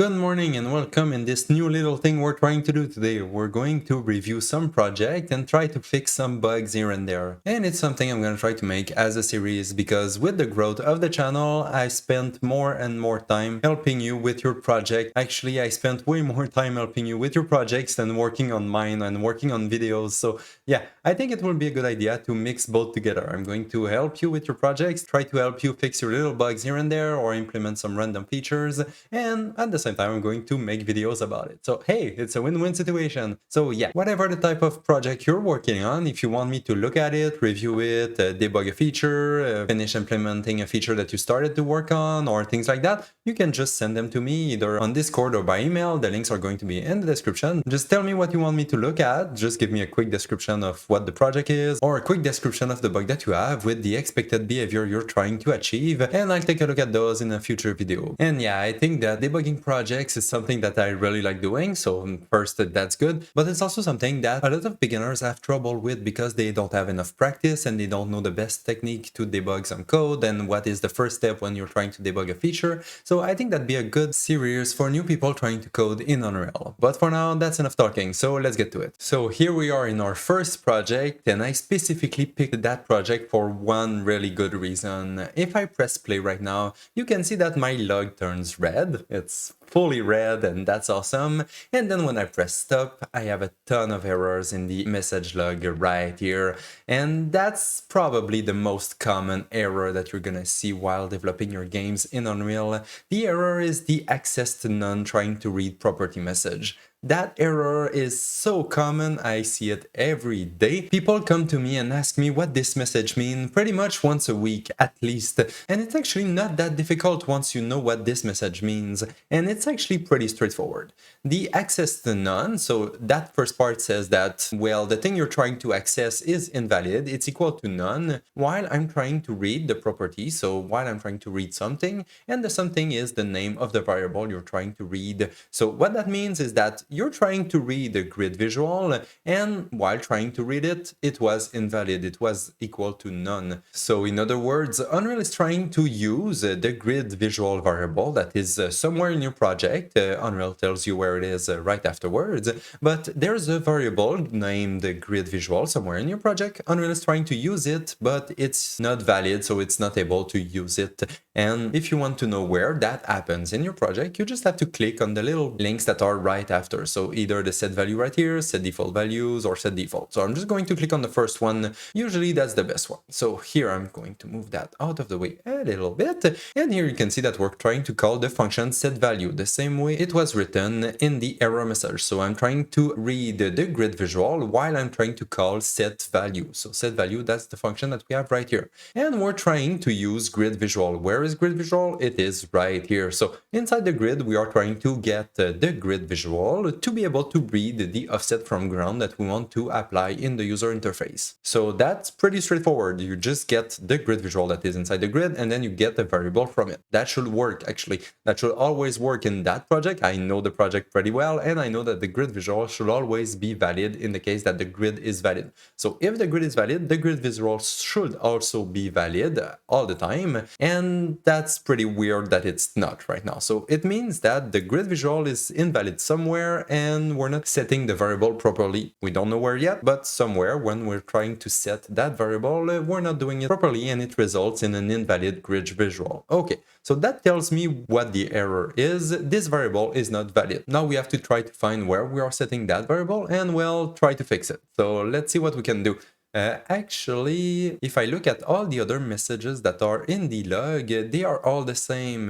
Good morning and welcome in this new little thing we're trying to do today. We're going to review some project and try to fix some bugs here and there. And it's something I'm going to try to make as a series because with the growth of the channel, I spent more and more time helping you with your project. Actually, I spent way more time helping you with your projects than working on mine and working on videos. So yeah, I think it will be a good idea to mix both together. I'm going to help you with your projects, try to help you fix your little bugs here and there or implement some random features, and at the same time I'm going to make videos about it. So hey, it's a win-win situation. So yeah, whatever the type of project you're working on, if you want me to look at it, review it, debug a feature, finish implementing a feature that you started to work on or things like that, you can just send them to me either on Discord or by email. The links are going to be in the description. Just tell me what you want me to look at. Just give me a quick description of what the project is or a quick description of the bug that you have with the expected behavior you're trying to achieve, and I'll take a look at those in a future video. And yeah, I think that debugging projects is something that I really like doing, so first that's good, but it's also something that a lot of beginners have trouble with because they don't have enough practice and they don't know the best technique to debug some code and what is the first step when you're trying to debug a feature. So I think that'd be a good series for new people trying to code in Unreal. But for now, that's enough talking, so let's get to it. So here we are in our first project, and I specifically picked that project for one really good reason. If I press play right now, you can see that my log turns red. It's fully red, and that's awesome. And then when I press stop, I have a ton of errors in the message log right here. And that's probably the most common error that you're gonna see while developing your games in Unreal. The error is the access to none trying to read property message. That error is so common, I see it every day. People come to me and ask me what this message means pretty much once a week at least. And it's actually not that difficult once you know what this message means. And it's actually pretty straightforward. The access to none, so that first part says that, well, the thing you're trying to access is invalid, it's equal to none, while I'm trying to read the property, so while I'm trying to read something, and the something is the name of the variable you're trying to read. So what that means is that you're trying to read a grid visual, and while trying to read it, it was invalid, it was equal to none. So in other words, Unreal is trying to use the grid visual variable that is somewhere in your project. Unreal tells you where it is right afterwards, but there's a variable named grid visual somewhere in your project. Unreal is trying to use it, but it's not valid, so it's not able to use it. And if you want to know where that happens in your project, you just have to click on the little links that are right after. So either the set value right here, set default values, or set default. So I'm just going to click on the first one. Usually that's the best one. So here I'm going to move that out of the way a little bit. And here you can see that we're trying to call the function set value the same way it was written in the error message. So I'm trying to read the grid visual while I'm trying to call set value. So set value, that's the function that we have right here. And we're trying to use grid visual. Where is grid visual? It is right here. So inside the grid, we are trying to get the grid visual to be able to read the offset from ground that we want to apply in the user interface. So that's pretty straightforward. You just get the grid visual that is inside the grid, and then you get a variable from it. That should work, actually. That should always work in that project. I know the project pretty well, and I know that the grid visual should always be valid in the case that the grid is valid. So if the grid is valid, the grid visual should also be valid all the time, and that's pretty weird that it's not right now. So it means that the grid visual is invalid somewhere, and we're not setting the variable properly. We don't know where yet, but somewhere when we're trying to set that variable, we're not doing it properly, and it results in an invalid grid visual. Okay, so that tells me what the error is. This variable is not valid. Now we have to try to find where we are setting that variable and, well, try to fix it. So let's see what we can do. Actually, if I look at all the other messages that are in the log, they are all the same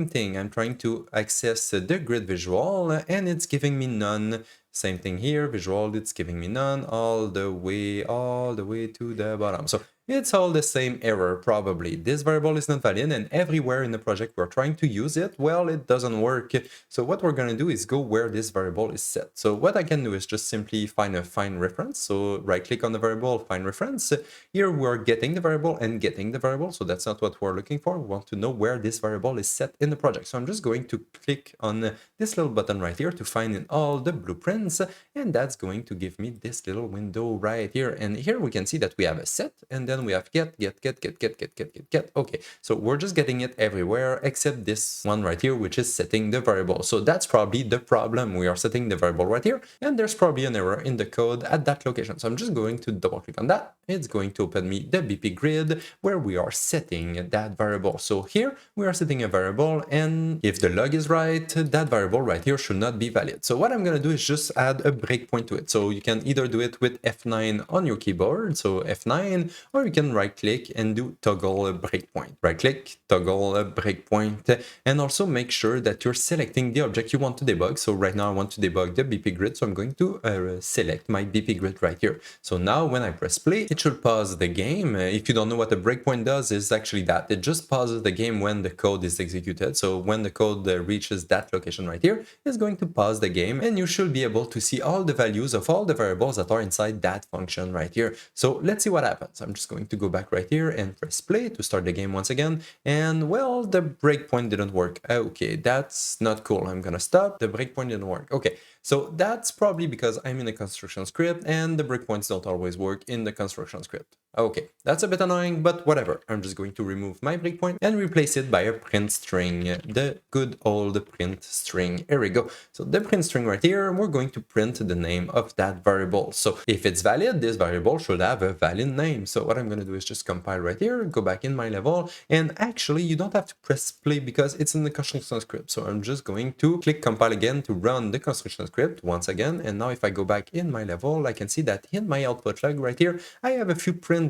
thing. I'm trying to access the grid visual and it's giving me none. Same thing here, visual, it's giving me none all the way to the bottom. So it's all the same error, probably. This variable is not valid, and everywhere in the project we're trying to use it, well, it doesn't work. So what we're gonna do is go where this variable is set. So what I can do is just simply find a find reference. So right click on the variable, find reference. Here we're getting the variable and getting the variable. So that's not what we're looking for. We want to know where this variable is set in the project. So I'm just going to click on this little button right here to find in all the blueprints, and that's going to give me this little window right here. And here we can see that we have a set, and then we have get. Okay, so we're just getting it everywhere except this one right here, which is setting the variable. So that's probably the problem. We are setting the variable right here, and there's probably an error in the code at that location. So I'm just going to double click on that. It's going to open me the BP grid where we are setting that variable. So here we are setting a variable, and if the log is right, that variable right here should not be valid. So what I'm going to do is just add a breakpoint to it. So you can either do it with F9 on your keyboard, so F9, or you can right click and do toggle a breakpoint. Right click, toggle a breakpoint, and also make sure that you're selecting the object you want to debug. So right now I want to debug the BP grid, so I'm going to select my BP grid right here. So now when I press play, it should pause the game. If you don't know what a breakpoint does, it's actually that. It just pauses the game when the code is executed. So when the code reaches that location right here, it's going to pause the game, and you should be able to see all the values of all the variables that are inside that function right here. So let's see what happens. I'm just going to go back right here and press play to start the game once again. And well, the breakpoint didn't work. Okay, that's not cool. I'm gonna stop. The breakpoint didn't work. Okay, so that's probably because I'm in a construction script and the breakpoints don't always work in the construction script. Okay, that's a bit annoying, but whatever. I'm just going to remove my breakpoint and replace it by a print string, the good old print string. Here we go. So the print string right here, we're going to print the name of that variable. So if it's valid, this variable should have a valid name. So what I'm going to do is just compile right here, go back in my level, and actually you don't have to press play because it's in the construction script. So I'm just going to click compile again to run the construction script once again. And now if I go back in my level, I can see that in my output log right here, I have a few prints.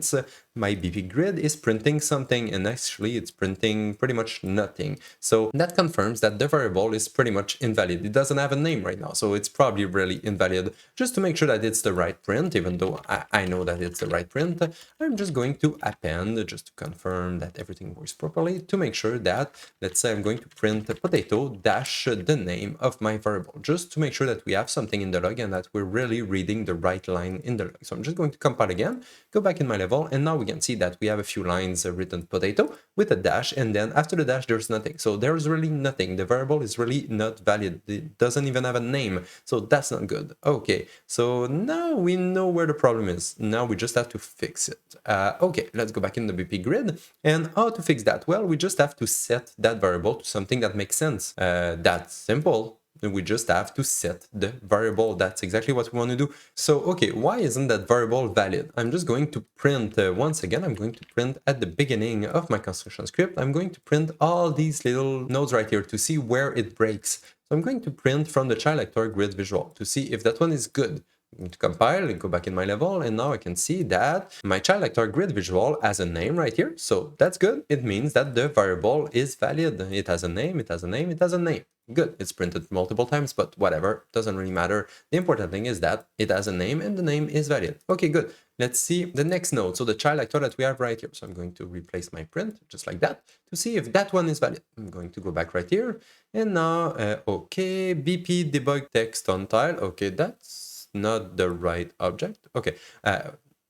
My BP grid is printing something, and actually it's printing pretty much nothing. So that confirms that the variable is pretty much invalid. It doesn't have a name right now, so it's probably really invalid. Just to make sure that it's the right print, even though I know that it's the right print, I'm just going to append just to confirm that everything works properly, to make sure that, let's say I'm going to print a potato dash the name of my variable, just to make sure that we have something in the log and that we're really reading the right line in the log. So I'm just going to compile again, go back in my level, and now we can see that we have a few lines written potato with a dash, and then after the dash there's nothing. So there's really nothing. The variable is really not valid. It doesn't even have a name, so that's not good. Okay, so now we know where the problem is. Now we just have to fix it. Okay, let's go back in the BP grid. And how to fix that? Well, we just have to set that variable to something that makes sense. That's simple. We just have to set the variable. That's exactly what we want to do. So, okay, why isn't that variable valid? I'm just going to print, once again, I'm going to print at the beginning of my construction script. I'm going to print all these little nodes right here to see where it breaks. So I'm going to print from the child actor grid visual to see if that one is good. I'm going to compile and go back in my level, and now I can see that my child actor grid visual has a name right here. So that's good. It means that the variable is valid. It has a name, it has a name, it has a name. Good. It's printed multiple times, but whatever, doesn't really matter. The important thing is that it has a name and the name is valid. Okay, good. Let's see the next node. So the child actor that we have right here. So I'm going to replace my print just like that to see if that one is valid. I'm going to go back right here, and now, okay, BP debug text on tile. Okay, that's not the right object. Okay,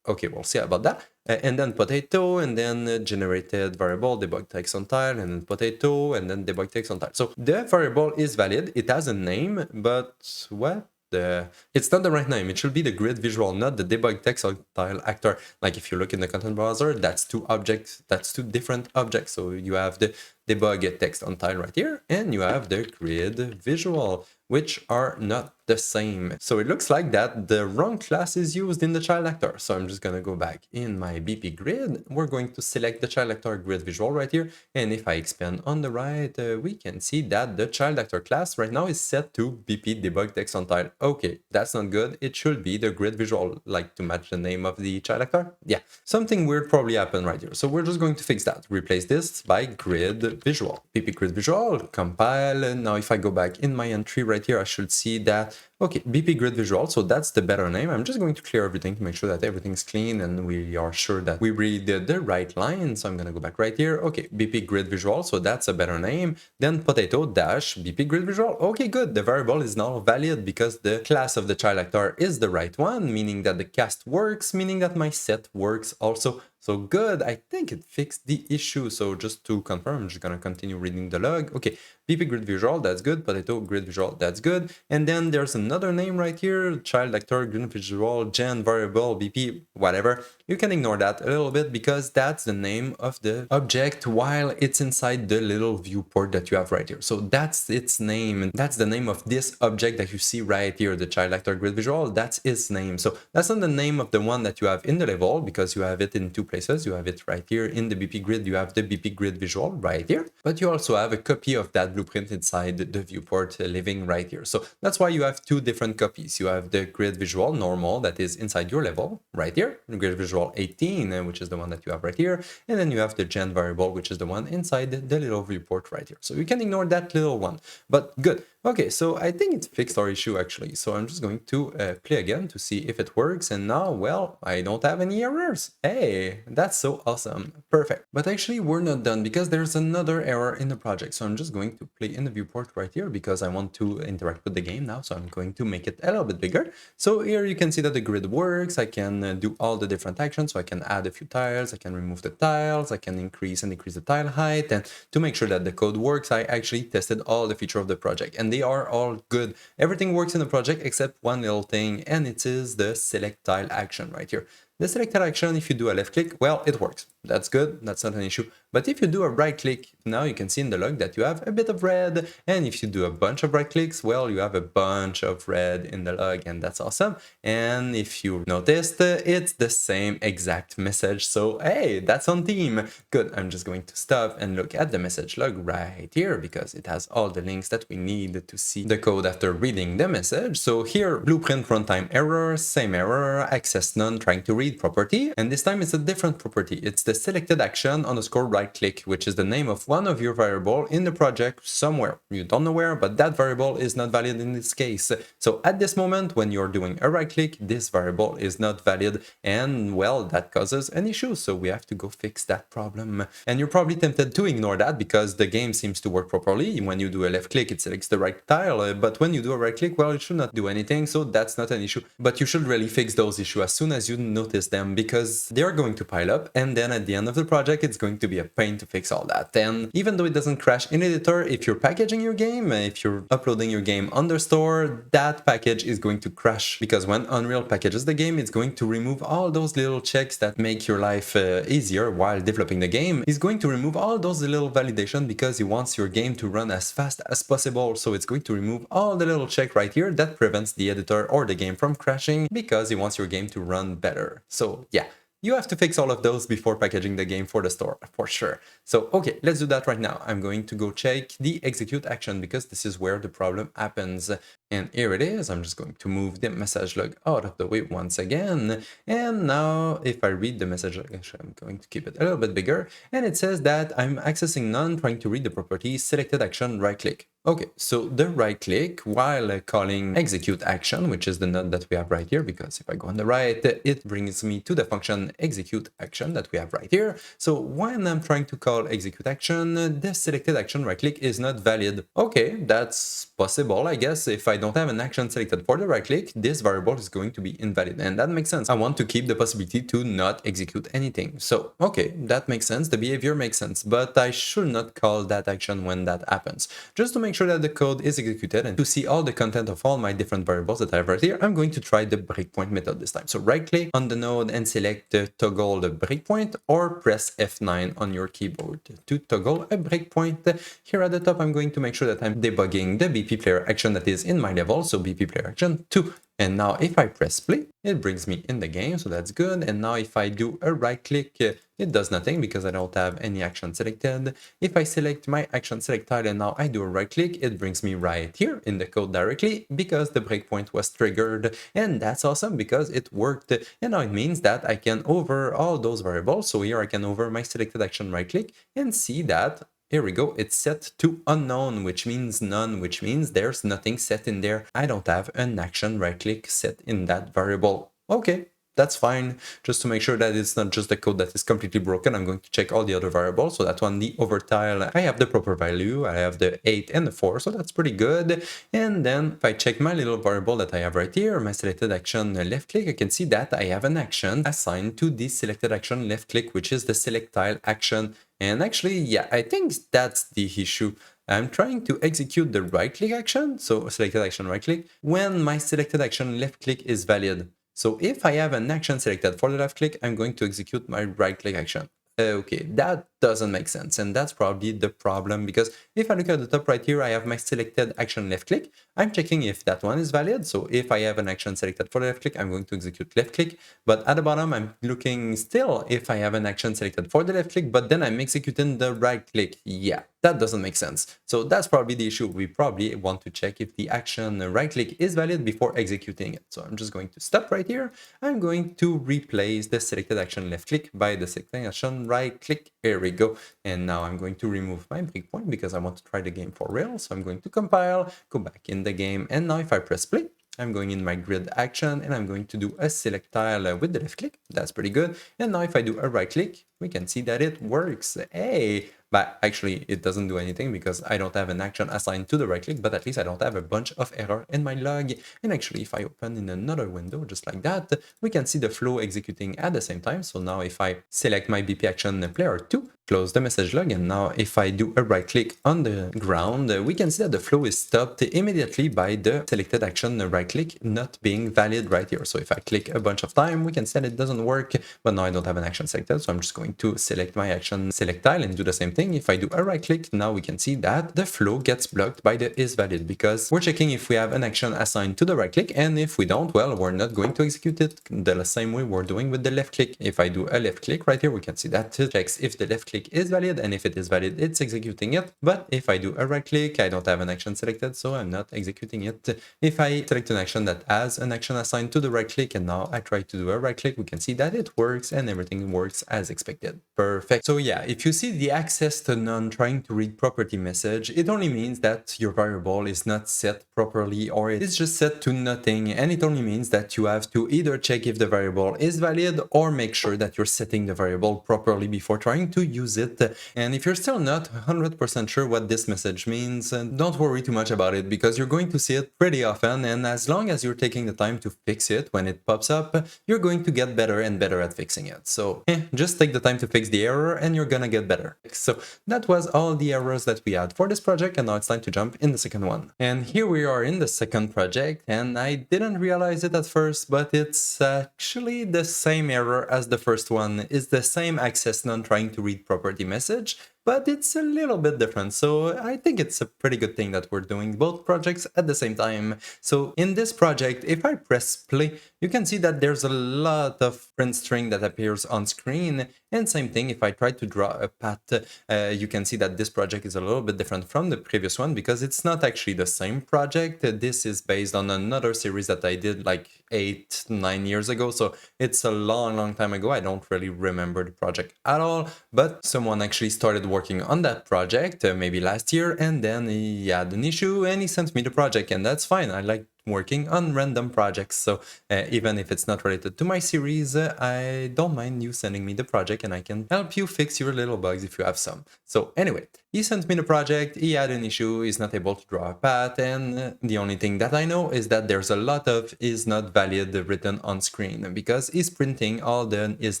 okay, we'll see about that. And then potato, and then generated variable debug text on tile, and then potato, and then debug text on tile. So the variable is valid. It has a name, but what? It's not the right name. It should be the grid visual, not the debug text on tile actor. Like if you look in the content browser, that's two objects. That's two different objects. So you have the debug text on tile right here, and you have the grid visual, which are not the same. So it looks like that the wrong class is used in the child actor. So I'm just going to go back in my BP grid. We're going to select the child actor grid visual right here. And if I expand on the right, we can see that the child actor class right now is set to BP debug text on tile. Okay, that's not good. It should be the grid visual, like to match the name of the child actor. Yeah, something weird probably happened right here. So we're just going to fix that. Replace this by grid visual. BP grid visual, compile. And now if I go back in my entry right here, I should see that, okay, BP grid visual, so that's the better name. I'm just going to clear everything to make sure that everything's clean and we are sure that we read the right line. So I'm going to go back right here. Okay, BP grid visual, so that's a better name. Then potato dash BP grid visual. Okay, good. The variable is now valid because the class of the child actor is the right one, meaning that the cast works, meaning that my set works also. So good, I think it fixed the issue. So just to confirm, I'm just gonna continue reading the log. Okay, BP grid visual, that's good. Potato grid visual, that's good. And then there's another name right here, child actor grid visual, gen variable, BP, whatever. You can ignore that a little bit because that's the name of the object while it's inside the little viewport that you have right here. So that's its name, and that's the name of this object that you see right here, the child actor grid visual. That's its name. So that's not the name of the one that you have in the level because you have it in two places. You have it right here in the BP grid. You have the BP grid visual right here, but you also have a copy of that blueprint inside the viewport living right here. So that's why you have two different copies. You have the grid visual normal that is inside your level right here, grid visual 18, which is the one that you have right here, and then you have the gen variable, which is the one inside the little viewport right here. So you can ignore that little one, but good. Okay, so I think it fixed our issue actually. So I'm just going to play again to see if it works. And now, well, I don't have any errors. Hey, that's so awesome. Perfect. But actually we're not done because there's another error in the project. So I'm just going to play in the viewport right here because I want to interact with the game now. So I'm going to make it a little bit bigger. So here you can see that the grid works. I can do all the different actions. So I can add a few tiles. I can remove the tiles. I can increase and decrease the tile height. And to make sure that the code works, I actually tested all the features of the project. And they are all good. Everything works in the project except one little thing, and it is the select tile action right here. The select tile action, if you do a left click, well, it works. That's good. That's not an issue. But if you do a right click, now you can see in the log that you have a bit of red. And if you do a bunch of right clicks, well, you have a bunch of red in the log, and that's awesome. And if you noticed, it's the same exact message. So, hey, that's on theme. Good. I'm just going to stop and look at the message log right here because it has all the links that we need to see the code after reading the message. So here, blueprint runtime error, same error, access none, trying to read property. And this time it's a different property. It's the selected action underscore right click, which is the name of one of your variable in the project somewhere. You don't know where, but that variable is not valid in this case. So at this moment, when you're doing a right click, this variable is not valid. And well, that causes an issue. So we have to go fix that problem. And you're probably tempted to ignore that because the game seems to work properly. When you do a left click, it selects the right tile. But when you do a right click, well, it should not do anything. So that's not an issue. But you should really fix those issues as soon as you notice them because they're going to pile up. And then at the end of the project, it's going to be a pain to fix all that. And even though it doesn't crash in editor, if you're packaging your game, if you're uploading your game on the store, that package is going to crash because when Unreal packages the game, it's going to remove all those little checks that make your life easier while developing the game. It's going to remove all those little validation because it wants your game to run as fast as possible. So it's going to remove all the little check right here that prevents the editor or the game from crashing because it wants your game to run better. So yeah. You have to fix all of those before packaging the game for the store, for sure. So, okay, let's do that right now. I'm going to go check the execute action because this is where the problem happens. And here it is. I'm just going to move the message log out of the way once again. And now if I read the message log, actually, I'm going to keep it a little bit bigger. And it says that I'm accessing none, trying to read the property, selected action, right click. Okay, so the right click while calling execute action, which is the node that we have right here, because if I go on the right, it brings me to the function execute action that we have right here. So when I'm trying to call execute action, the selected action right click is not valid. Okay, that's possible, I guess. If I don't have an action selected for the right click, this variable is going to be invalid, and that makes sense. I want to keep the possibility to not execute anything. So, okay, that makes sense. The behavior makes sense, but I should not call that action when that happens. Just to make sure that the code is executed and to see all the content of all my different variables that I have right here, I'm going to try the breakpoint method this time. So right click on the node and select toggle the breakpoint, or press F9 on your keyboard to toggle a breakpoint. Here at the top, I'm going to make sure that I'm debugging the BP player action that is in my level. So BP player action 2. And now if I press play, it brings me in the game, so that's good. And now if I do a right click, it does nothing because I don't have any action selected. If I select my action select tile and now I do a right click, it brings me right here in the code directly because the breakpoint was triggered. And that's awesome because it worked. And now it means that I can hover all those variables. So here I can hover my selected action right click and see that here we go, it's set to unknown, which means none, which means there's nothing set in there. I don't have an action right click set in that variable. Okay, that's fine. Just to make sure that it's not just the code that is completely broken, I'm going to check all the other variables. So that one, the over tile, I have the proper value. I have the 8 and the 4, so that's pretty good. And then if I check my little variable that I have right here, my selected action left click, I can see that I have an action assigned to the selected action left click, which is the select tile action. And actually, yeah, I think that's the issue. I'm trying to execute the right click action, so selected action right click, when my selected action left click is valid. So if I have an action selected for the left click, I'm going to execute my right click action. Okay, that doesn't make sense, and that's probably the problem, because if I look at the top right here, I have my selected action left click. I'm checking if that one is valid, so if I have an action selected for the left click, I'm going to execute left click, but at the bottom, I'm looking still if I have an action selected for the left click, but then I'm executing the right click. Yeah, that doesn't make sense. So that's probably the issue. We probably want to check if the action right click is valid before executing it. So I'm just going to stop right here. I'm going to replace the selected action left click by the selected action right click. Here we go. And now I'm going to remove my breakpoint because I want to try the game for real. So I'm going to compile, go back in the game, and now if I press play, I'm going in my grid action and I'm going to do a select tile with the left click. That's pretty good. And now if I do a right click, we can see that it works. Hey, but actually it doesn't do anything because I don't have an action assigned to the right click, but at least I don't have a bunch of error in my log. And actually if I open in another window just like that, we can see the flow executing at the same time. So now if I select my BP action player 2, close the message log, and now if I do a right click on the ground, we can see that the flow is stopped immediately by the selected action right click not being valid right here. So if I click a bunch of time, we can see that it doesn't work, but now I don't have an action selected, so I'm just going to select my action select tile and do the same thing. If I do a right click, now we can see that the flow gets blocked by the is valid because we're checking if we have an action assigned to the right click, and if we don't, well, we're not going to execute it the same way we're doing with the left click. If I do a left click right here, we can see that it checks if the left click is valid, and if it is valid, it's executing it. But if I do a right click, I don't have an action selected, so I'm not executing it. If I select an action that has an action assigned to the right click, and now I try to do a right click, we can see that it works and everything works as expected. Perfect. So yeah, if you see the access to none trying to read property message, it only means that your variable is not set properly, or it's just set to nothing, and it only means that you have to either check if the variable is valid or make sure that you're setting the variable properly before trying to use it. And if you're still not 100% sure what this message means, don't worry too much about it because you're going to see it pretty often, and as long as you're taking the time to fix it when it pops up, you're going to get better and better at fixing it. So just take the time to fix the error and you're gonna get better. So that was all the errors that we had for this project, and now it's time to jump in the second one. And here we are in the second project, and I didn't realize it at first, but it's actually the same error as the first one. It's the same access none trying to read property message, but it's a little bit different. So I think it's a pretty good thing that we're doing both projects at the same time. So in this project, if I press play, you can see that there's a lot of print string that appears on screen. And same thing, if I try to draw a path, you can see that this project is a little bit different from the previous one because it's not actually the same project. This is based on another series that I did like 8-9 years ago. So it's a long time ago. I don't really remember the project at all, but someone actually started working on that project maybe last year, and then he had an issue and he sent me the project, and that's fine. I like working on random projects, so even if it's not related to my series, I don't mind you sending me the project and I can help you fix your little bugs if you have some. So anyway, he sent me the project, he had an issue, he's not able to draw a path, and the only thing that I know is that there's a lot of is not valid written on screen because he's printing all the is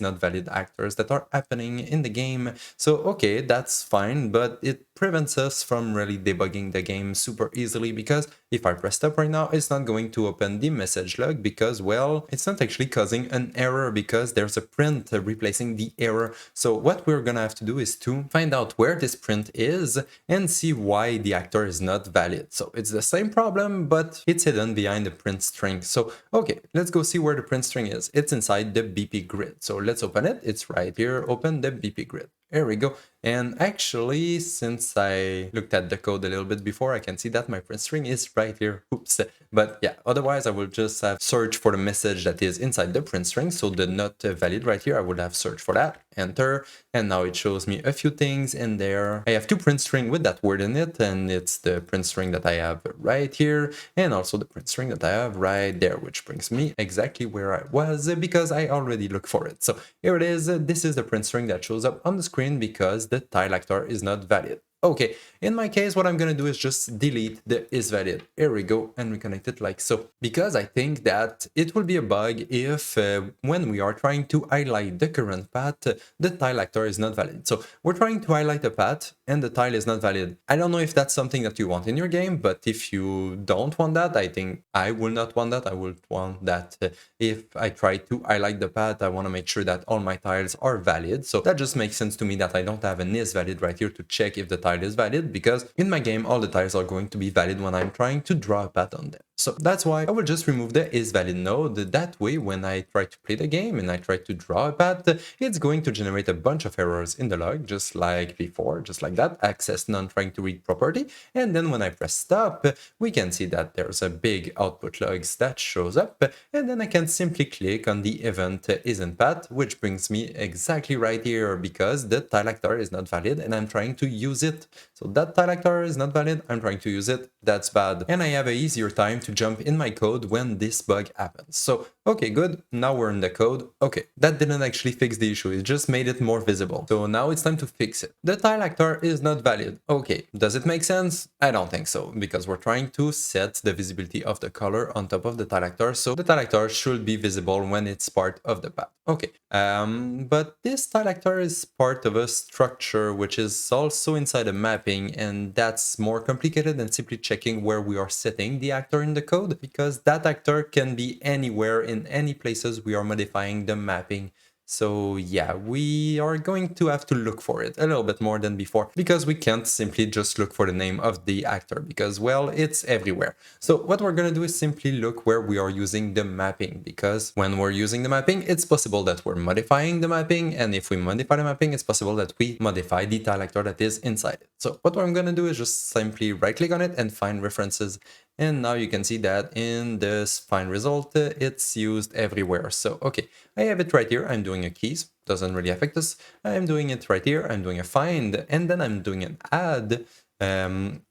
not valid actors that are happening in the game. So okay, that's fine, but it prevents us from really debugging the game super easily because if I press stop right now, it's not going to open the message log because, well, it's not actually causing an error because there's a print replacing the error. So what we're gonna have to do is to find out where this print is and see why the actor is not valid. So it's the same problem, but it's hidden behind the print string. So, okay, let's go see where the print string is. It's inside the BP grid. So let's open it. It's right here. Open the BP grid. There we go. And actually, since I looked at the code a little bit before, I can see that my print string is right here. Oops. But yeah, otherwise I will just have search for the message that is inside the print string. So the not valid right here, I would have searched for that, enter, and now it shows me a few things in there. I have two print string with that word in it, and it's the print string that I have right here, and also the print string that I have right there, which brings me exactly where I was because I already looked for it. So here it is. This is the print string that shows up on the screen because the tile actor is not valid. Okay, in my case, what I'm gonna do is just delete the isValid. Here we go, and reconnect it like so. Because I think that it will be a bug if when we are trying to highlight the current path, the tile actor is not valid. So we're trying to highlight a path and the tile is not valid. I don't know if that's something that you want in your game, but if you don't want that, I think I will not want that. I would want that if I try to highlight the path, I want to make sure that all my tiles are valid. So that just makes sense to me that I don't have an isValid right here to check if the tile is valid, because in my game, all the tiles are going to be valid when I'm trying to draw a path on them. So that's why I will just remove the isValid node. That way, when I try to play the game and I try to draw a path, it's going to generate a bunch of errors in the log, just like before, just like that, access none trying to read property. And then when I press stop, we can see that there's a big output logs that shows up. And then I can simply click on the event isn't path, which brings me exactly right here, because the tile actor is not valid and I'm trying to use it. So that tile actor is not valid, I'm trying to use it, that's bad. And I have an easier time to jump in my code when this bug happens. So, okay, good, now we're in the code. Okay, that didn't actually fix the issue, it just made it more visible. So now it's time to fix it. The tile actor is not valid. Okay, does it make sense? I don't think so, because we're trying to set the visibility of the color on top of the tile actor, so the tile actor should be visible when it's part of the path. Okay, but this tile actor is part of a structure which is also inside a mapping, and that's more complicated than simply checking where we are setting the actor in the code, because that actor can be anywhere in any places we are modifying the mapping. So yeah, we are going to have to look for it a little bit more than before, because we can't simply just look for the name of the actor, because, well, it's everywhere. So what we're going to do is simply look where we are using the mapping, because when we're using the mapping, it's possible that we're modifying the mapping, and if we modify the mapping, it's possible that we modify the tile actor that is inside it. So what I'm going to do is just simply right click on it and find references. And now you can see that in this find result, it's used everywhere. So, okay, I have it right here. I'm doing a keys, doesn't really affect us. I'm doing it right here. I'm doing a find, and then I'm doing an add. And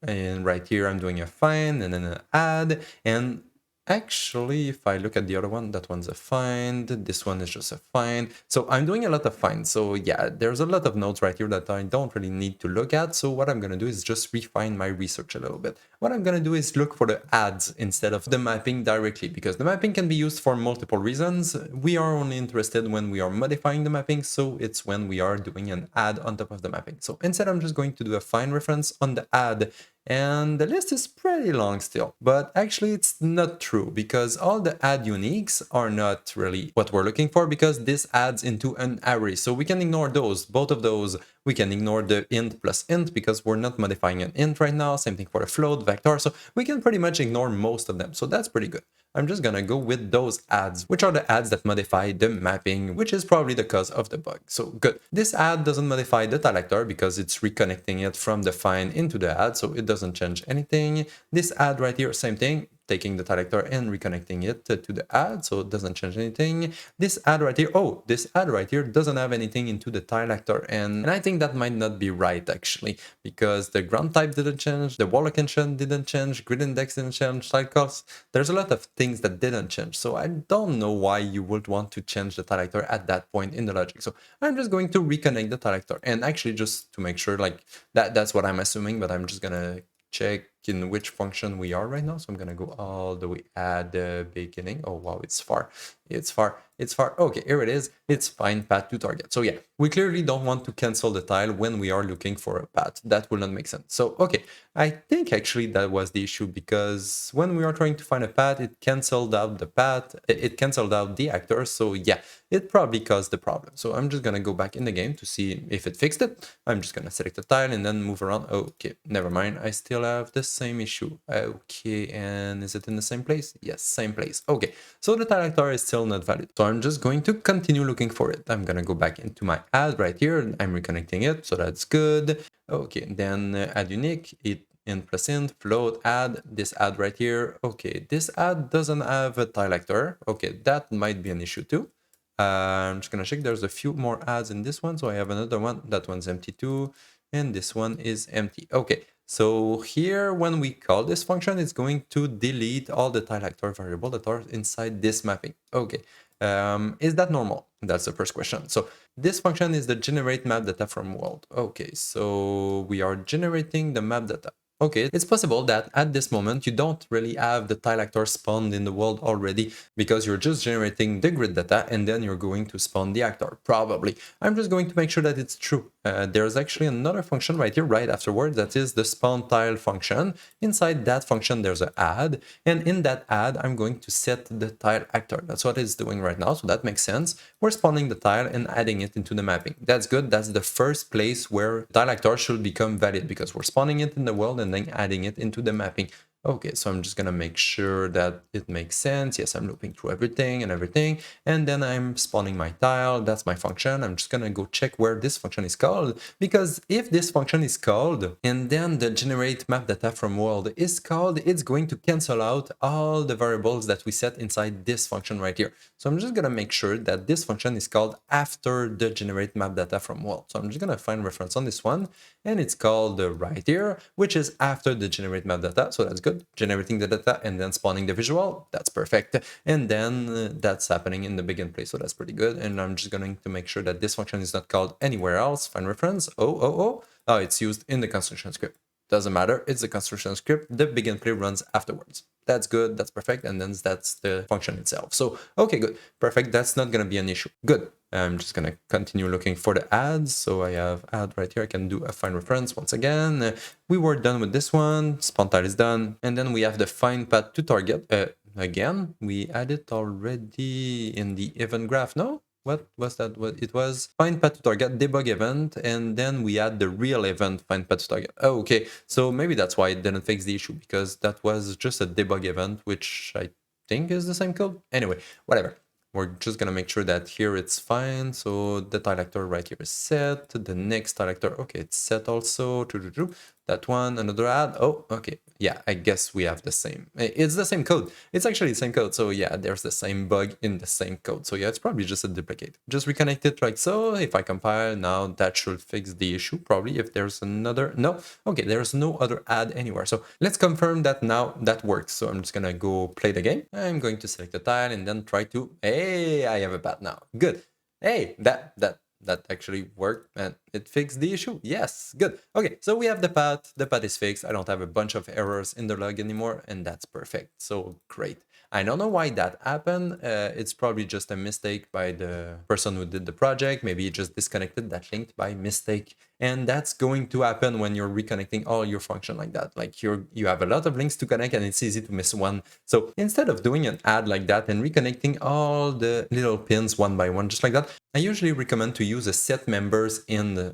right here, I'm doing a find and then an add. And actually, if I look at the other one, that one's a find, this one is just a find. So I'm doing a lot of finds. So yeah, there's a lot of nodes right here that I don't really need to look at. So what I'm going to do is just refine my research a little bit. What I'm going to do is look for the adds instead of the mapping directly, because the mapping can be used for multiple reasons. We are only interested when we are modifying the mapping, so it's when we are doing an add on top of the mapping. So instead, I'm just going to do a find reference on the add. And the list is pretty long still, but actually it's not true, because all the add uniques are not really what we're looking for, because this adds into an array. So we can ignore those, both of those. We can ignore the int plus int because we're not modifying an int right now. Same thing for the float, vector. So we can pretty much ignore most of them. So that's pretty good. I'm just gonna go with those adds, which are the adds that modify the mapping, which is probably the cause of the bug. So good. This add doesn't modify the tile actor because it's reconnecting it from the find into the add, so it doesn't change anything. This add right here, same thing, taking the tile actor and reconnecting it to the add, so it doesn't change anything. This add right here, oh, this add right here doesn't have anything into the tile actor, and I think that might not be right actually, because the ground type didn't change, the wall location didn't change, grid index didn't change, tile cost, there's a lot of things that didn't change, so I don't know why you would want to change the tile actor at that point in the logic. So I'm just going to reconnect the tile actor, and actually just to make sure, like that's what I'm assuming, but I'm just gonna check in which function we are right now. So I'm gonna go all the way at the beginning. Oh wow, it's far. Okay, here it is. It's find path to target. So yeah, we clearly don't want to cancel the tile when we are looking for a path. That will not make sense. So okay, I think actually that was the issue, because when we are trying to find a path, it canceled out the path. It canceled out the actor. So yeah, it probably caused the problem. So I'm just gonna go back in the game to see if it fixed it. I'm just gonna select the tile and then move around. Okay, never mind. I still have the same issue. Okay, and is it in the same place? Yes, same place. Okay, so the tile actor is still not valid. So I'm just going to continue looking for it. I'm gonna go back into my add right here. I'm reconnecting it, so that's good. Okay, then add unique, it int plus int, float, add, this add right here. Okay, this add doesn't have a tile actor. Okay, that might be an issue too. I'm just gonna check, there's a few more adds in this one, so I have another one, that one's empty too, and this one is empty. Okay, so here when we call this function, it's going to delete all the tile actor variable that are inside this mapping. Okay, is that normal? That's the first question. So this function is the generate map data from world. Okay, so we are generating the map data. Okay, it's possible that at this moment you don't really have the tile actor spawned in the world already because you're just generating the grid data and then you're going to spawn the actor, probably. I'm just going to make sure that it's true. There's actually another function right here, right afterwards, that is the spawn tile function. Inside that function, there's an add, and in that add, I'm going to set the tile actor. That's what it's doing right now, so that makes sense. We're spawning the tile and adding it into the mapping. That's good. That's the first place where tile actor should become valid because we're spawning it in the world and then adding it into the mapping. Okay, so I'm just gonna make sure that it makes sense. Yes, I'm looping through everything, and then I'm spawning my tile. That's my function. I'm just gonna go check where this function is called, because if this function is called and then the generate map data from world is called, it's going to cancel out all the variables that we set inside this function right here. So I'm just gonna make sure that this function is called after the generate map data from world. So I'm just gonna find reference on this one, and it's called right here, which is after the generate map data. So that's good. Generating the data and then spawning the visual, that's perfect. And then that's happening in the begin place, so that's pretty good. And I'm just going to make sure that this function is not called anywhere else. Find reference. Oh, it's used in the construction script. Doesn't matter, it's the construction script. The begin play runs afterwards. That's good, that's perfect, and then that's the function itself. So, okay, good, perfect, that's not gonna be an issue. Good. I'm just gonna continue looking for the adds. So I have add right here. I can do a find reference once again. We were done with this one. Spawn tile is done. And then we have the find path to target. Again, we added already in the event graph, no? What was that? What it was? Find path to target, debug event, and then we add the real event find path to target. Oh, okay. So maybe that's why it didn't fix the issue, because that was just a debug event, which I think is the same code. Anyway, whatever. We're just gonna make sure that here it's fine. So the tile actor right here is set. The next tile actor, okay, it's set also. That one, another add. Oh, okay. Yeah, I guess we have the same. It's the same code. It's actually the same code. So yeah, there's the same bug in the same code. So yeah, it's probably just a duplicate. Just reconnect it like so. If I compile now, that should fix the issue. Probably if there's another, no. Okay, there's no other add anywhere. So let's confirm that now that works. So I'm just gonna go play the game. I'm going to select the tile and then try to, hey, I have a path now. Good. Hey, that actually worked and it fixed the issue. Yes, good. Okay, so we have the path. The path is fixed. I don't have a bunch of errors in the log anymore, and that's perfect. So great. I don't know why that happened. It's probably just a mistake by the person who did the project. Maybe he just disconnected that link by mistake. And that's going to happen when you're reconnecting all your function like that. Like you have a lot of links to connect and it's easy to miss one. So instead of doing an add like that and reconnecting all the little pins one by one, just like that, I usually recommend to use a set members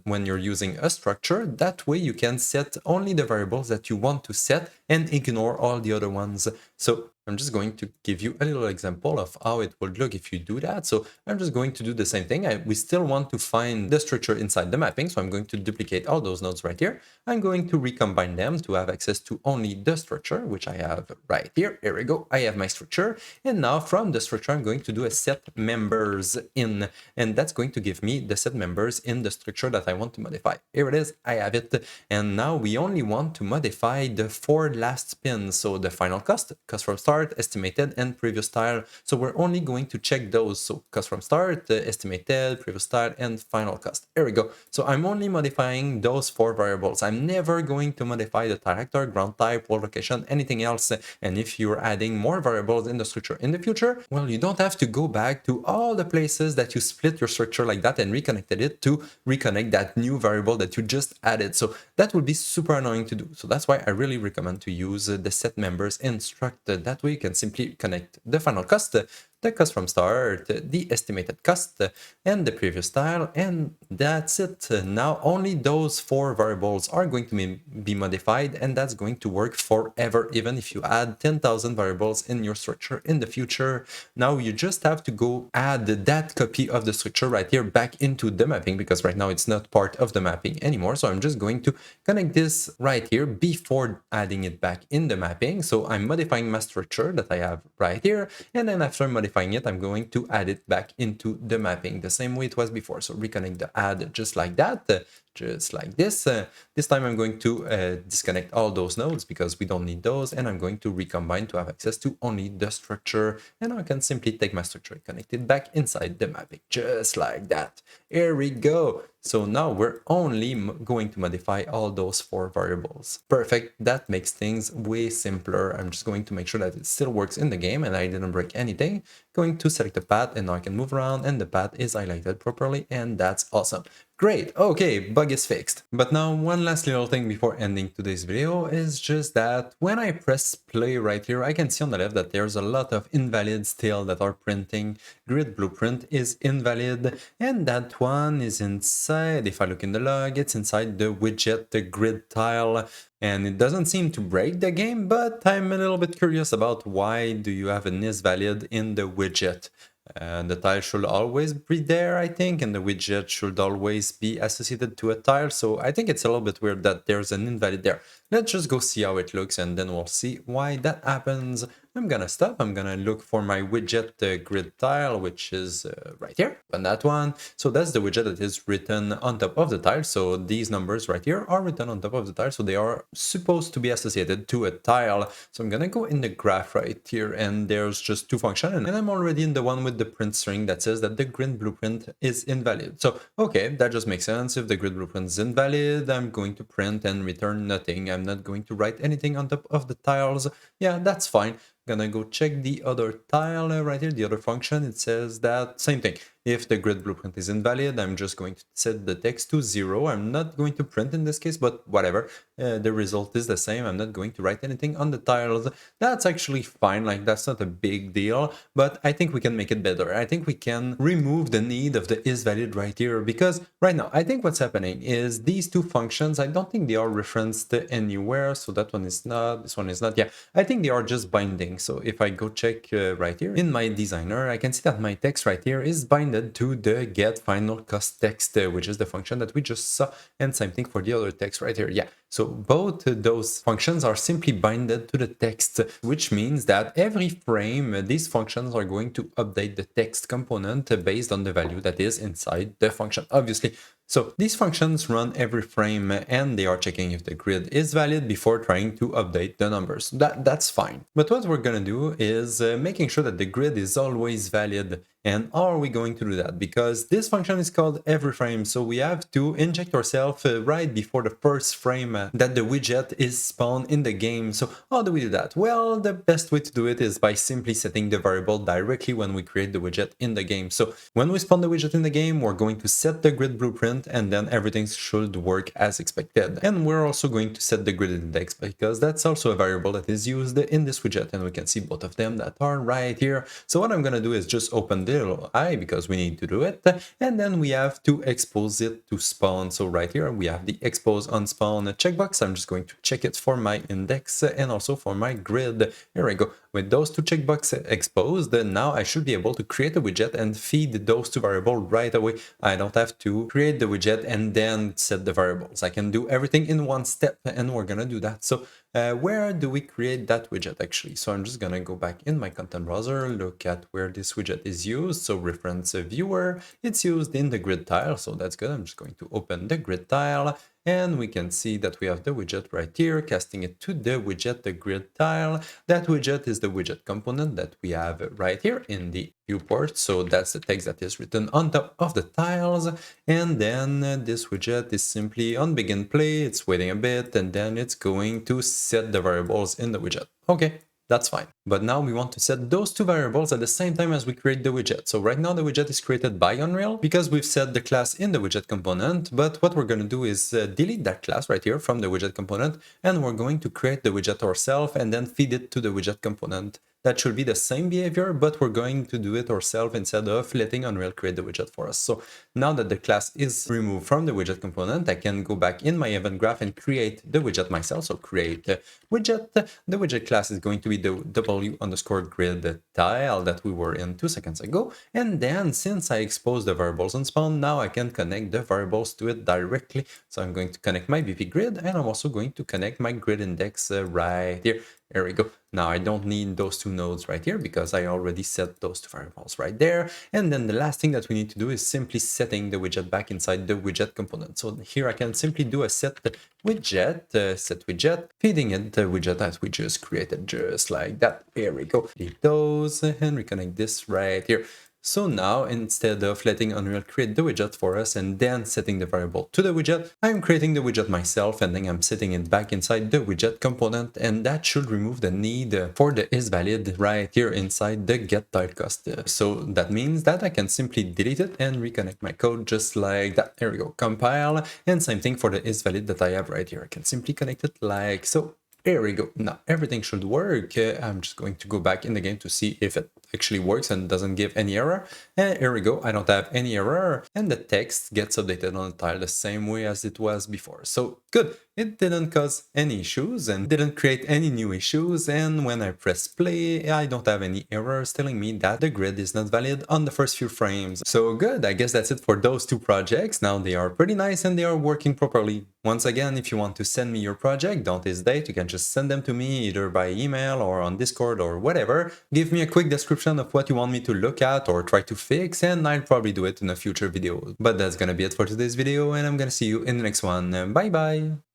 when you're using a structure. That way you can set only the variables that you want to set and ignore all the other ones. So I'm just going to give you a little example of how it would look if you do that. So I'm just going to do the same thing. We still want to find the structure inside the mapping. So I'm going to duplicate all those nodes right here. I'm going to recombine them to have access to only the structure, which I have right here. Here we go. I have my structure. And now from the structure, I'm going to do a set members in, and that's going to give me the set members in the structure that I want to modify. Here it is. I have it. And now we only want to modify the 4 last pins. So the final cost from start, estimated, and previous tile. So we're only going to check those. So cost from start, estimated, previous tile, and final cost. Here we go. So I'm only modifying those 4 variables. I'm never going to modify the tile actor, ground type, world location, anything else. And if you're adding more variables in the structure in the future, well, you don't have to go back to all the places that you split your structure like that and reconnected it to reconnect that new variable that you just added. So that would be super annoying to do. So that's why I really recommend to use the set members instruct. That way you can simply connect the final cost, the cost from start, the estimated cost, and the previous tile, and that's it. Now only those 4 variables are going to be modified, and that's going to work forever, even if you add 10,000 variables in your structure in the future. Now you just have to go add that copy of the structure right here back into the mapping, because right now it's not part of the mapping anymore. So I'm just going to connect this right here before adding it back in the mapping. So I'm modifying my structure that I have right here, and then after modifying modifying it, I'm going to add it back into the mapping the same way it was before. So reconnect the add just like that, just like this. This time I'm going to disconnect all those nodes because we don't need those, and I'm going to recombine to have access to only the structure, and I can simply take my structure, connect it back inside the mapping, just like that. Here we go. So now we're only going to modify all those 4 variables. Perfect, that makes things way simpler. I'm just going to make sure that it still works in the game and I didn't break anything. Going to select the path, and now I can move around and the path is highlighted properly, and that's awesome. Great, okay, bug is fixed. But now one last little thing before ending today's video is just that when I press play right here, I can see on the left that there's a lot of invalid still that are printing. Grid blueprint is invalid, and that one is inside, if I look in the log, it's inside the widget, the grid tile, and it doesn't seem to break the game, but I'm a little bit curious about why do you have an is valid in the widget. The tile should always be there, I think, and the widget should always be associated to a tile, so I think it's a little bit weird that there's an invalid there. Let's just go see how it looks, and then we'll see why that happens. I'm gonna stop, I'm gonna look for my widget grid tile, which is right here, on that one. So that's the widget that is written on top of the tile, so these numbers right here are written on top of the tile, so they are supposed to be associated to a tile. So I'm gonna go in the graph right here, and there's just 2 functions, and I'm already in the one with the print string that says that the grid blueprint is invalid. So okay, that just makes sense. If the grid blueprint is invalid, I'm going to print and return nothing. I'm not going to write anything on top of the tiles. Yeah, that's fine. Gonna go check the other tile right here, the other function. It says that same thing. If the grid blueprint is invalid, I'm just going to set the text to 0. I'm not going to print in this case, but whatever. The result is the same. I'm not going to write anything on the tiles. That's actually fine. Like, that's not a big deal, but I think we can make it better. I think we can remove the need of the is valid right here, because right now, I think what's happening is these 2 functions, I don't think they are referenced anywhere. So that one is not, this one is not. Yeah, I think they are just binding. So if I go check right here in my designer, I can see that my text right here is binded to the get final cost text, which is the function that we just saw, and same thing for the other text right here. Yeah, so both those functions are simply binded to the text, which means that every frame these functions are going to update the text component based on the value that is inside the function, obviously. So these functions run every frame, and they are checking if the grid is valid before trying to update the numbers. That's fine. But what we're gonna do is making sure that the grid is always valid. And how are we going to do that? Because this function is called every frame, so we have to inject ourselves right before the first frame that the widget is spawned in the game. So how do we do that? Well, the best way to do it is by simply setting the variable directly when we create the widget in the game. So when we spawn the widget in the game, we're going to set the grid blueprint, and then everything should work as expected. And we're also going to set the grid index, because that's also a variable that is used in this widget, and we can see both of them that are right here. So what I'm gonna do is just open the little I, because we need to do it, and then we have to expose it to spawn. So right here we have the expose on spawn checkbox. I'm just going to check it for my index and also for my grid. Here I go. With those 2 checkboxes exposed, now I should be able to create a widget and feed those 2 variables right away. I don't have to create the widget and then set the variables. I can do everything in one step, and we're gonna do that. So where do we create that widget actually? So I'm just gonna go back in my content browser, look at where this widget is used. So reference viewer, it's used in the grid tile, so that's good. I'm just going to open the grid tile, and we can see that we have the widget right here, casting it to the widget, the grid tile. That widget is the widget component that we have right here in the viewport. So that's the text that is written on top of the tiles. And then this widget is simply on begin play. It's waiting a bit, and then it's going to set the variables in the widget. Okay, that's fine. But now we want to set those 2 variables at the same time as we create the widget. So right now the widget is created by Unreal because we've set the class in the widget component. But what we're going to do is delete that class right here from the widget component, and we're going to create the widget ourselves and then feed it to the widget component. That should be the same behavior, but we're going to do it ourselves instead of letting Unreal create the widget for us. So now that the class is removed from the widget component, I can go back in my event graph and create the widget myself. So create widget. The widget class is going to be the w_grid tile that we were in 2 seconds ago. And then since I exposed the variables on spawn, now I can connect the variables to it directly. So I'm going to connect my BP grid, and I'm also going to connect my grid index right here. There we go. Now I don't need those two nodes right here because I already set those two variables right there. And then the last thing that we need to do is simply setting the widget back inside the widget component. So here I can simply do a set widget, feeding it the widget that we just created, just like that. Here we go. Delete those and reconnect this right here. So now, instead of letting Unreal create the widget for us and then setting the variable to the widget, I'm creating the widget myself and then I'm setting it back inside the widget component, and that should remove the need for the isValid right here inside the getTileCost. So that means that I can simply delete it and reconnect my code just like that. There we go, compile, and same thing for the isValid that I have right here. I can simply connect it like so. There we go. Now everything should work. I'm just going to go back in the game to see if it actually works and doesn't give any error. And here we go. I don't have any error. And the text gets updated on the tile the same way as it was before. So good. It didn't cause any issues and didn't create any new issues. And when I press play, I don't have any errors telling me that the grid is not valid on the first few frames. So good. I guess that's it for those two projects. Now they are pretty nice and they are working properly. Once again, if you want to send me your project, don't hesitate. You can just send them to me either by email or on Discord or whatever. Give me a quick description of what you want me to look at or try to fix, and I'll probably do it in a future video. But that's gonna be it for today's video, and I'm gonna see you in the next one. Bye bye!